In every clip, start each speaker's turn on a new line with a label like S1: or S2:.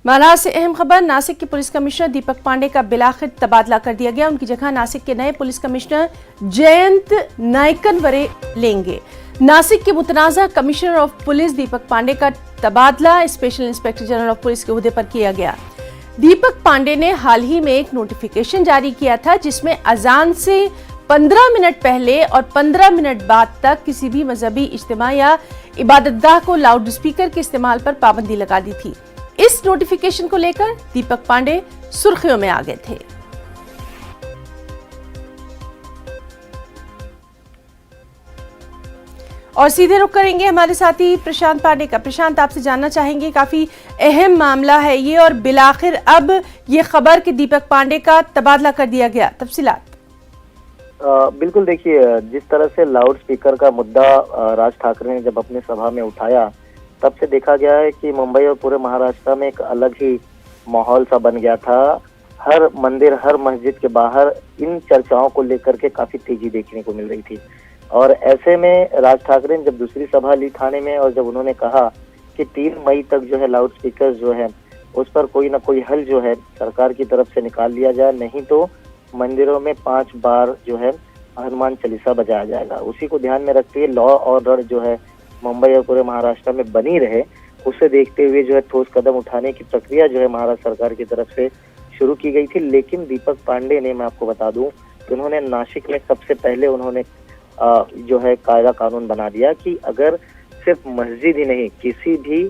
S1: महाराष्ट्र से अहम खबर, नासिक के पुलिस कमिश्नर दीपक पांडे का बिलाखिर तबादला कर दिया गया। उनकी जगह नासिक के नए पुलिस कमिश्नर जयंत नायकनवरे लेंगे। नासिक के मुतनाज़ा कमिश्नर ऑफ पुलिस दीपक पांडे का तबादला special inspector general of police के ओहदे पर किया गया। दीपक पांडे ने हाल ही में एक नोटिफिकेशन जारी किया था जिसमें अजान से 15 मिनट पहले और 15 मिनट बाद तक किसी भी मजहबी इज्तिमा या इबादतगाह को लाउड स्पीकर के इस्तेमाल पर पाबंदी लगा दी थी। इस नोटिफिकेशन को लेकर दीपक पांडे सुर्खियों में आ गए थे। और सीधे रुख करेंगे हमारे साथी प्रशांत पांडे का। प्रशांत, आपसे जानना चाहेंगे, काफी अहम मामला है ये और बिलाखिर अब ये खबर कि दीपक पांडे का तबादला कर दिया गया, तफसीलात।
S2: बिल्कुल, देखिए, जिस तरह से लाउड स्पीकर का मुद्दा राज ठाकरे ने जब अपनी सभा में उठाया तब से देखा गया है कि मुंबई और पूरे महाराष्ट्र में एक अलग ही माहौल सा बन गया था। हर मंदिर, हर मस्जिद के बाहर इन चर्चाओं को लेकर के काफी तेजी देखने को मिल रही थी। और ऐसे में राज ठाकरे ने जब दूसरी सभा ली थाने में और जब उन्होंने कहा कि 3 मई तक जो है लाउड स्पीकर जो है उस पर कोई ना कोई हल जो है सरकार की तरफ से निकाल लिया जाए, नहीं तो मंदिरों में 5 बार जो है हनुमान चालीसा बजाया जाएगा। उसी को ध्यान में रखते हुए लॉ ऑर्डर जो है मुंबई और पूरे महाराष्ट्र में बनी रहे, उसे देखते हुए जो है ठोस कदम उठाने की प्रक्रिया जो है महाराष्ट्र सरकार की तरफ से शुरू की गई थी। लेकिन दीपक पांडे ने, मैं आपको बता दूं कि उन्होंने नासिक में सबसे पहले उन्होंने जो है कायदा कानून बना दिया कि अगर सिर्फ मस्जिद ही नहीं, किसी भी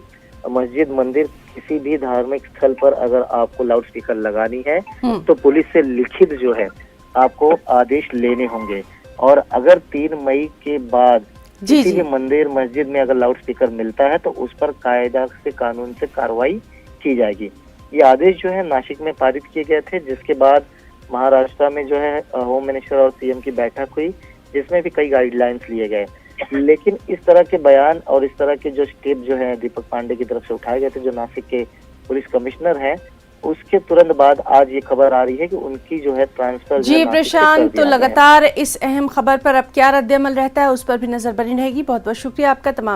S2: मस्जिद, मंदिर, किसी भी धार्मिक स्थल पर अगर आपको लाउड स्पीकर लगानी है तो पुलिस से लिखित जो है आपको आदेश लेने होंगे। और अगर 3 मई के बाद किसी भी मंदिर, मस्जिद में अगर लाउड स्पीकर मिलता है तो उस पर कायदा से, कानून से कार्रवाई की जाएगी। ये आदेश जो है नासिक में पारित किए गए थे, जिसके बाद महाराष्ट्र में जो है होम मिनिस्टर और सीएम की बैठक हुई जिसमें भी कई गाइडलाइंस लिए गए। लेकिन इस तरह के बयान और इस तरह के जो स्टेप जो है दीपक पांडे की तरफ से उठाए गए थे, जो नासिक के पुलिस कमिश्नर हैं, उसके तुरंत बाद आज ये खबर आ रही है कि उनकी जो है ट्रांसफर
S1: जी प्रशांत, तो लगातार इस अहम खबर पर अब क्या रद्द अमल रहता है उस पर भी नजर बनी रहेगी। बहुत बहुत शुक्रिया आपका तमाम